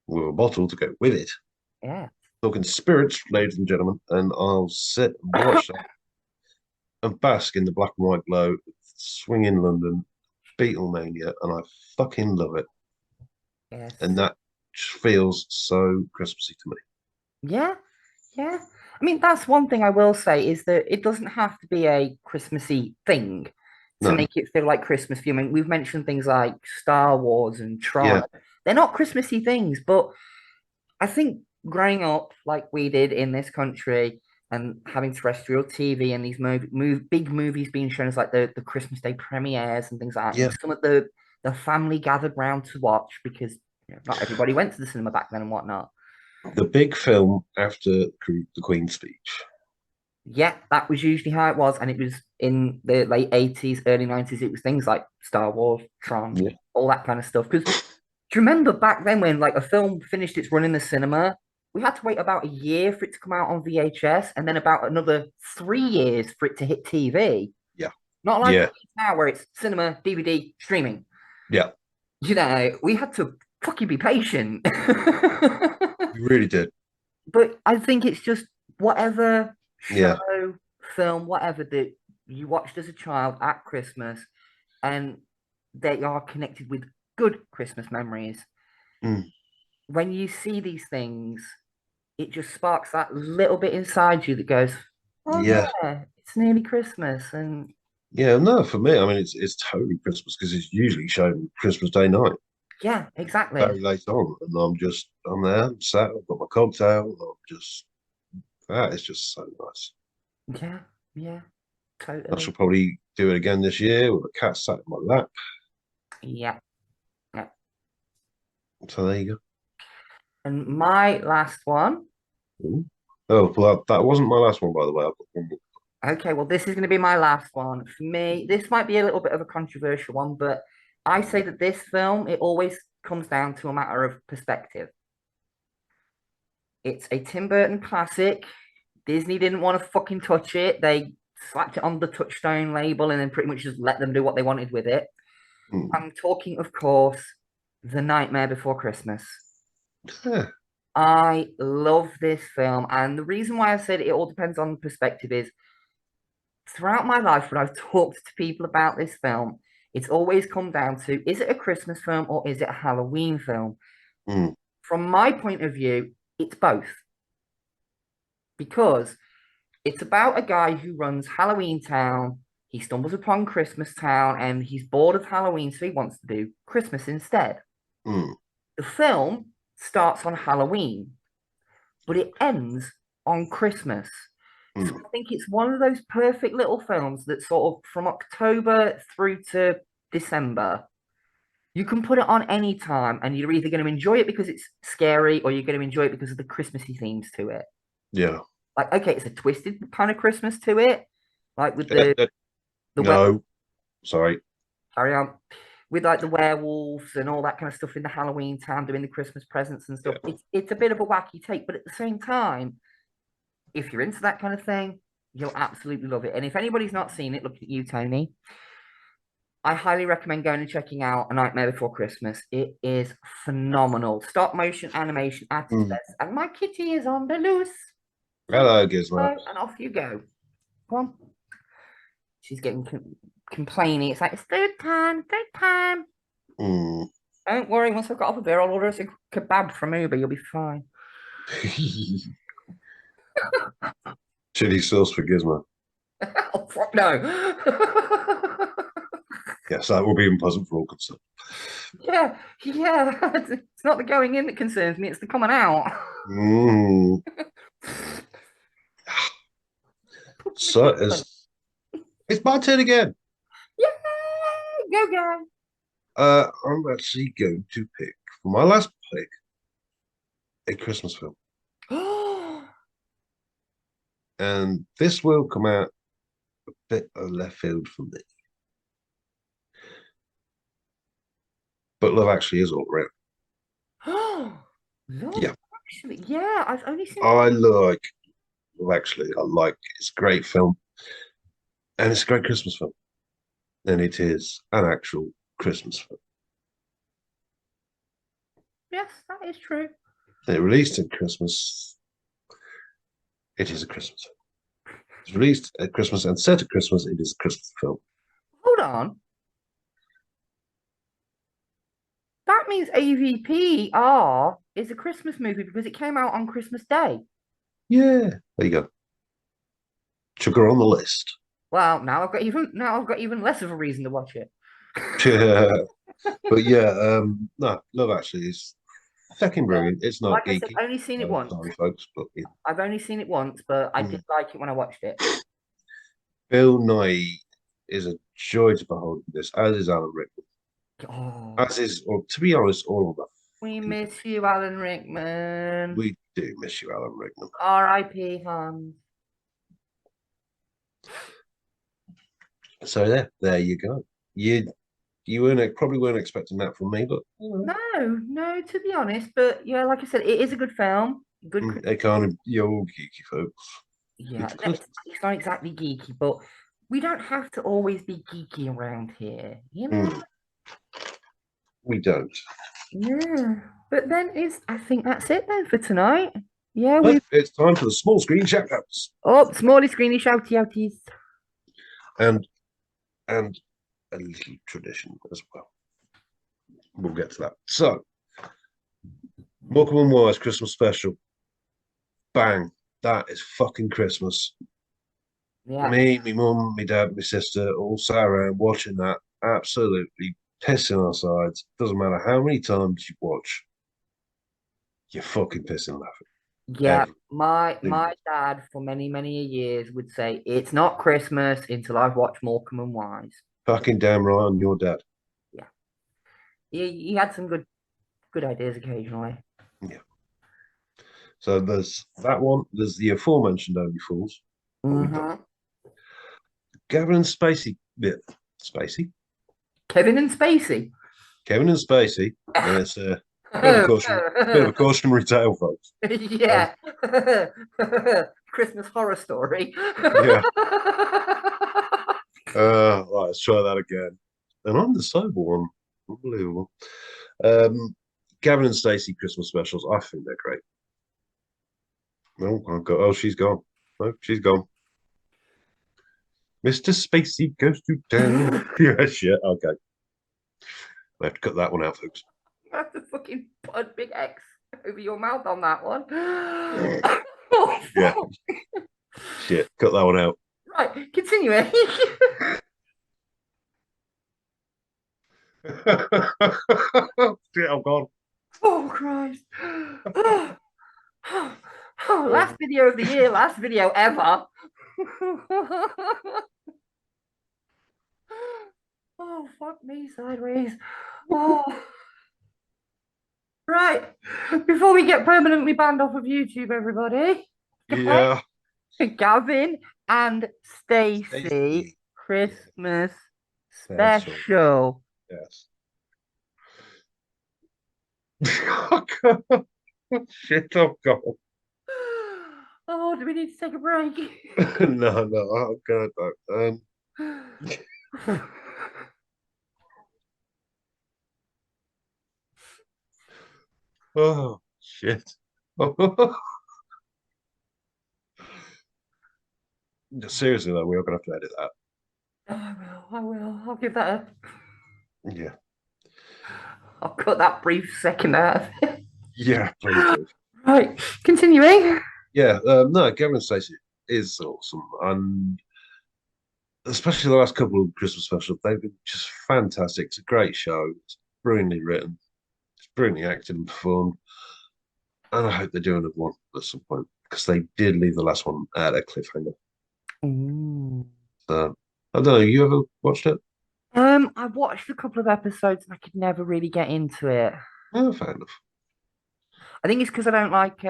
with a bottle to go with it. Yeah. Talking spirits, ladies and gentlemen, and I'll sit and watch that and bask in the black and white glow, swinging London, Beatlemania, and I fucking love it. Yes. And that feels so Christmassy to me. Yeah. Yeah. I mean, that's one thing I will say is that it doesn't have to be a Christmassy thing to No, make it feel like Christmas for you. I mean, we've mentioned things like Star Wars and Tron. yeah, They're not Christmassy things, but I think growing up like we did in this country and having terrestrial TV and these big movies being shown as like the Christmas Day premieres and things like that, yeah. and some of the family gathered round to watch because not everybody went to the cinema back then and whatnot. The big film after the Queen's speech. Yeah, that was usually how it was, and it was in the late 80s, early 90s. It was things like Star Wars, Tron, Yeah, all that kind of stuff. Because do you remember back then when like a film finished its run in the cinema, we had to wait about a year for it to come out on VHS, and then about another 3 years for it to hit TV. yeah, Not like yeah, now where it's cinema, DVD, streaming. yeah. We had to fucking be patient. You really did. But I think it's just whatever show, Yeah, film, whatever that you watched as a child at Christmas, and they are connected with good Christmas memories. mm, When you see these things, it just sparks that little bit inside you that goes, "Oh yeah, yeah, it's nearly Christmas," and yeah. No, for me, I mean, it's totally Christmas because it's usually shown Christmas Day night, yeah, exactly. very late on, and I'm there, I'm sat, I've got my cocktail, that is just so nice. Yeah, yeah, I shall totally. probably do it again this year with a cat sat in my lap. Yeah, yeah. So there you And my last one. go. Ooh. Oh, well, that wasn't my last one, by the way. I've got one more. Okay, well, this is going to be my last one. For me, this might be a little bit of a controversial one, but I say that this film, it always comes down to a matter of perspective. It's a Tim Burton classic. Disney didn't want to fucking touch it. They slapped it on the Touchstone label and then pretty much just let them do what they wanted with it. Hmm. I'm talking, of course, The Nightmare Before Christmas. Yeah. I love this film, and the reason why I said it all depends on perspective is throughout my life, when I've talked to people about this film, it's always come down to is it a Christmas film or is it a Halloween film? Hmm. From my point of view, it's both because it's about a guy who runs Halloween Town. He stumbles upon Christmas Town and he's bored of Halloween, so he wants to do Christmas instead. Hmm. The film starts on Halloween, but it ends on Christmas. So Hmm. I think it's one of those perfect little films that sort of from October through to December, you can put it on any time and you're either going to enjoy it because it's scary or you're going to enjoy it because of the Christmassy themes to it. Yeah. Like, okay, it's a twisted kind of Christmas to it, like with Uh, uh, the no, sorry. carry on with like the werewolves and all that kind of stuff in the Halloween town doing the Christmas presents and stuff. Yeah. It's a bit of a wacky take, but at the same time, if you're into that kind of thing, you'll absolutely love it. And if anybody's not seen it, look at you, Tony. I highly recommend going and checking out A Nightmare Before Christmas. It is phenomenal. Stop motion animation at its Hmm. best. And my kitty is on the loose. So Hello, Gizmo. and off you go. Come on. She's getting complaining. It's like, it's third time, third time. Hmm. Don't worry, once I've got off of here, I'll order us a kebab from Uber. You'll be fine. Chili sauce for Gizmo. Oh, fuck no. Yes, that will be unpleasant for all concerned. Yeah, yeah. It's not the going in that concerns me, it's the coming out. Mm. So it's my turn again. Yeah, go, go. I'm actually going to pick for my last pick a Christmas film, and this will come out a bit of left field for me. But Love Actually is all around. Love Yeah. Actually, yeah, I've only seen. I like. Well, actually, I like. It's a great film, and it's a great Christmas film, and it is an actual Christmas film. Yes, that is true. It released at Christmas. It is a Christmas film. It's released at Christmas and set at Christmas. It is a Christmas film. Hold on. That means AVPR is a Christmas movie because it came out on Christmas Day. Yeah, there you go. Sugar on the list. Well, now I've got even less of a reason to watch it. But yeah, no, Love Actually is fucking brilliant. It's not Like I said, geeky. I've only seen it once. Sorry, folks, but yeah. I've only seen it once, but I did like it when I watched it. Bill Nye is a joy to behold in this, as is Alan Rickman. Oh, As is, or to be honest, all of them. we miss you, Alan Rickman. We do miss you, Alan Rickman. R.I.P. Hans. So there you go. You probably weren't expecting that from me, but No, to be honest, but yeah, like I said, it is a good film. Good. they kind of you're all geeky folks. Yeah, Good. it's not exactly geeky, but we don't have to always be geeky around here, you know? We don't. Yeah. But then I think that's it then for tonight. Yeah, But it's time for the small screen shout outs. Oh, smally screeny shouty outies. And a little tradition as well. We'll get to that. So, Morecambe and Wise Christmas special. Bang. That is fucking Christmas. Yeah. Me, my mum, my dad, my sister all sat around watching that, absolutely pissing our sides. Doesn't matter how many times you watch, you're fucking pissing laughing. Yeah, my dad for many years would say it's not Christmas until I've watched Morecambe and Wise. Fucking damn right on your dad. Yeah, he had some good ideas occasionally. Yeah. So there's that one. There's the aforementioned Only Fools. Gavin and Spacey. Yeah, Spacey. Kevin and Spacey. Kevin and Spacey. And it's a bit of a cautionary tale, folks. Yeah. Christmas horror story. Yeah. Right, let's try that again. And I'm the sober one. Unbelievable. Gavin and Stacey Christmas specials. I think they're great. Oh, she's gone. Oh, she's gone. Mr. Spacey goes to town. Yeah, shit. Okay. I have to cut that one out, folks. I have to fucking put a big X over your mouth on that one. Yeah. Shit. Cut that one out. Right, continuing. Shit, I'm gone. Oh, Christ. Last video of the year, last video ever. Oh, fuck me sideways. Oh. Right. Before we get permanently banned off of YouTube, everybody. Yeah. Gavin and Stacey Christmas special. Yes. Shit, I'm gone. Oh, do we need to take a break? No, I'm good. Oh, shit. Seriously, though, we are going to have to edit that. I will. I'll give that a... Yeah. I'll cut that brief second out of it. Yeah, please do. Right, continuing. Yeah, no, Gavin and Stacey is awesome. And especially the last couple of Christmas specials, they've been just fantastic. It's a great show. It's brilliantly written. It's brilliantly acted and performed. And I hope they do another one at some point because they did leave the last one at a cliffhanger. Ooh. So, I don't know. You ever watched it? I watched a couple of episodes and I could never really get into it. Oh, fair enough. I think it's because I don't like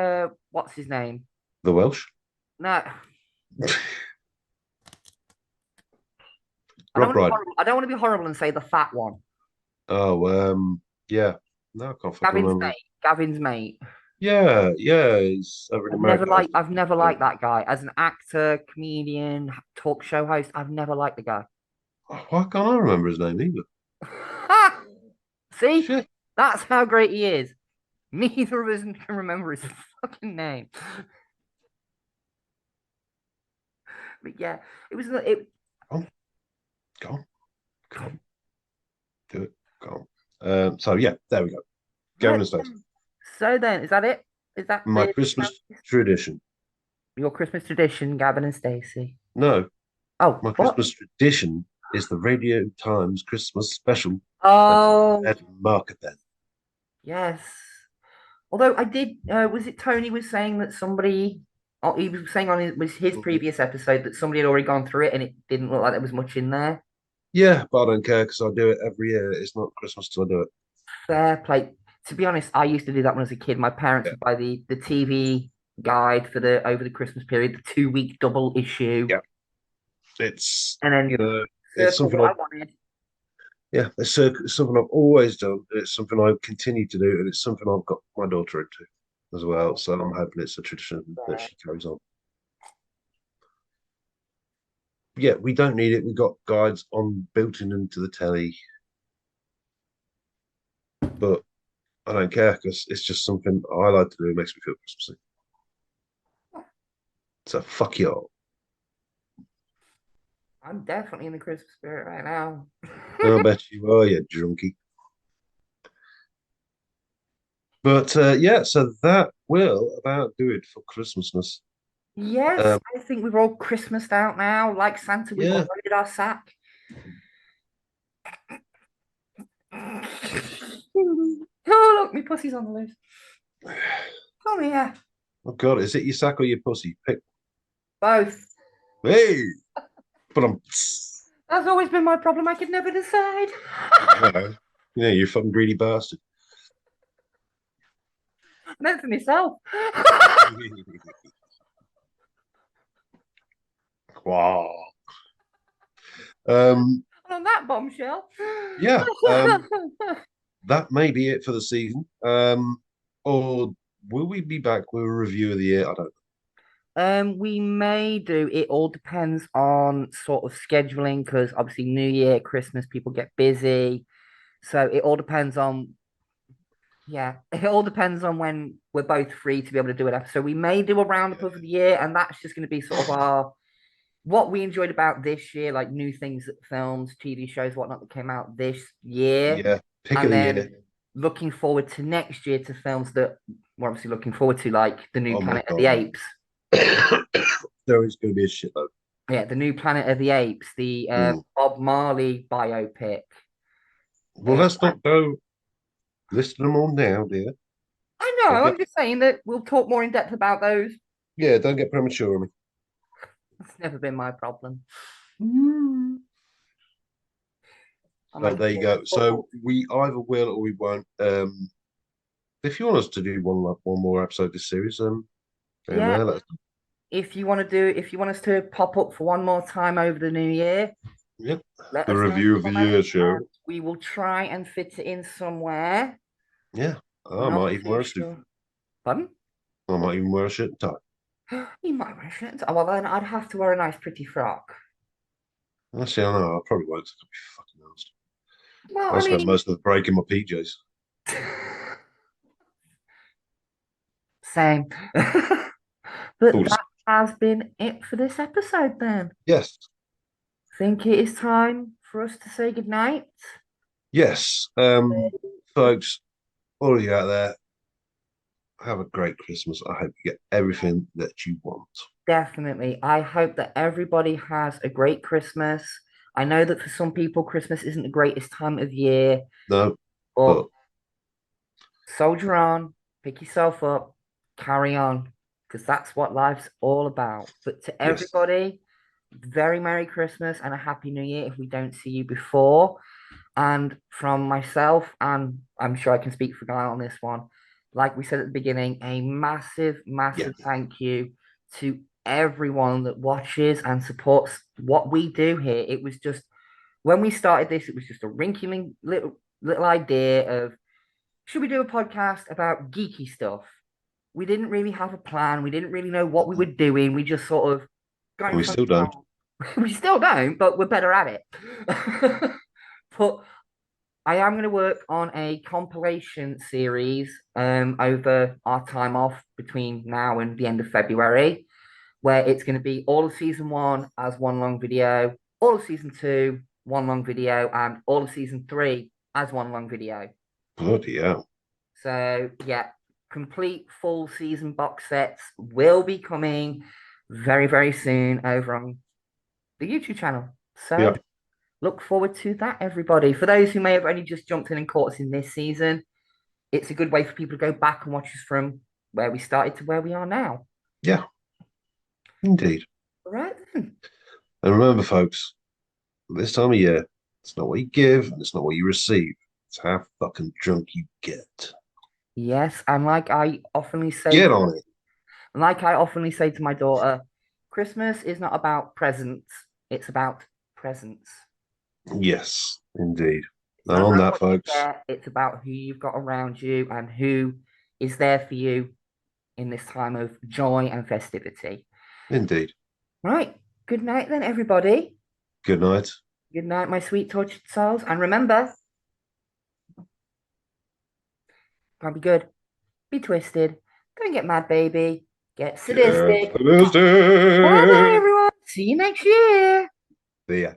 what's his name? The Welsh? No. Rob Brydon. I don't want to be horrible and say the fat one. Oh, yeah. No, I can't fucking remember. Gavin's mate. Yeah, yeah, he's over in America. I've never liked that guy as an actor, comedian, talk show host. I've never liked the guy. Why can't I remember his name either? See, Shit. that's how great he is. Neither of us can remember his fucking name. But yeah, it was it. Go on, go on, do it. Go on. So yeah, there we go. Gavin and Stacey. So then, is that it? Is that My Christmas tradition. your Christmas tradition, Gavin and Stacey? No, Oh, my what? Christmas tradition is the Radio Times Christmas special. Oh, At market then. yes. Although I did, was it Tony was saying that somebody, oh, he was saying on his previous episode that somebody had already gone through it and it didn't look like there was much in there. Yeah, but I don't care because I do it every year. It's not Christmas till I do it. Fair play. To be honest, I used to do that when I was a kid. My parents Yeah, would buy the TV guide for the over the Christmas period, the 2 week double issue, yeah. It's and then it's circle something what I I wanted. yeah, it's something I've always done. It's something I continue to do, and it's something I've got my daughter into as well. So I'm hoping it's a tradition that she carries on. Yeah, we don't need it. We've got guides on built into the telly, but I don't care because it's just something I like to do. It makes me feel Christmassy. So fuck y'all. I'm definitely in the Christmas spirit right now. I bet you are, you drunkie. But yeah, so that will about do it for Christmasness. Yes, Um, I think we're all Christmased out now. Like Santa, we've yeah, unloaded our sack. Oh, look, my pussy's on the loose. Come here. oh god, is it your sack or your pussy? Pick. Both. Hey, but I'm. That's always been my problem. I could never decide. Yeah, you fucking greedy bastard. Meant for myself. Wow. Um, On that bombshell. yeah. That may be it for the season. Or will we be back with a review of the year? I don't We may do. It all depends on sort of scheduling because obviously New Year, Christmas, people get busy. So it all depends on, yeah, it all depends on when we're both free to be able to do it. So we may do a roundup of the year, and that's just going to be sort of our what we enjoyed about this year, like new things, films, TV shows, whatnot that came out this know. year, Yeah, pick of and the then year. looking forward to next year to films that we're obviously looking forward to, like the new Oh my Planet of the god. Apes. There is going to be a shitload. Yeah, the new Planet of the Apes, the Mm. Bob Marley biopic. Well, let's not go listing them all now, dear. I Don't know. get I'm just saying that we'll talk more in depth about those. yeah, don't get premature on me. It's never been my problem. I'm So like, there you go. So we either will or we won't. If you want us to do one more episode of this series, down yeah. there, let us If you want us to pop up for one more time over the new year, yeah. let The us know. review of the year show. We will try and fit it in somewhere. Yeah. I Not might even too wear a suit. sure. Pardon? I might even wear a shirt and tie. You might wear a shirt. Oh, well, then I'd have to wear a nice, pretty frock. Actually, I know. I probably won't. I'll be fucking honest. Well, I'll I spend mean, most of the break in my PJs. same. But Fools. that has been it for this episode then. Yes. Think it is time for us to say goodnight. Yes. Folks, all of you out there, have a great Christmas. I hope you get everything that you want. Definitely. I hope that everybody has a great Christmas. I know that for some people, Christmas isn't the greatest time of year, No, but but soldier on, pick yourself up, carry on, because that's what life's all about. But to yes. everybody, very Merry Christmas and a Happy New Year if we don't see you before. And from myself, and I'm sure I can speak for Guy on this one, like we said at the beginning, a massive, Yeah. massive thank you to everyone that watches and supports what we do here. It was just when we started this, it was just a rinky little idea of should we do a podcast about geeky stuff? we didn't really have a plan. We didn't really know what we were doing. We just sort of got in We front still of the don't. camera. We still don't, but we're better at it. But I am going to work on a compilation series over our time off between now and the end of February, where it's going to be all of season one as one long video, all of season two, one long video, and all of season three as one long video. Bloody hell. So, yeah, complete full season box sets will be coming very, very soon over on the YouTube channel. So, Yep. look forward to that, everybody. For those who may have only just jumped in and caught us in this season, it's a good way for people to go back and watch us from where we started to where we are now. Yeah. Indeed. All right, then. And remember, folks, this time of year, it's not what you give and it's not what you receive. It's how fucking drunk you get. Yes, and like I often say, Get on it. To my daughter, Christmas is not about presents; it's about presents. Yes, indeed. It's And not on about that, what you folks, get, it's about who you've got around you and who is there for you in this time of joy and festivity. indeed. Right. Good night, then, everybody. Good night. Good night, my sweet tortured souls. And remember, can't be good, be twisted, don't get mad, baby, get sadistic. Get sadistic. Bye bye, everyone. See you next year. See ya.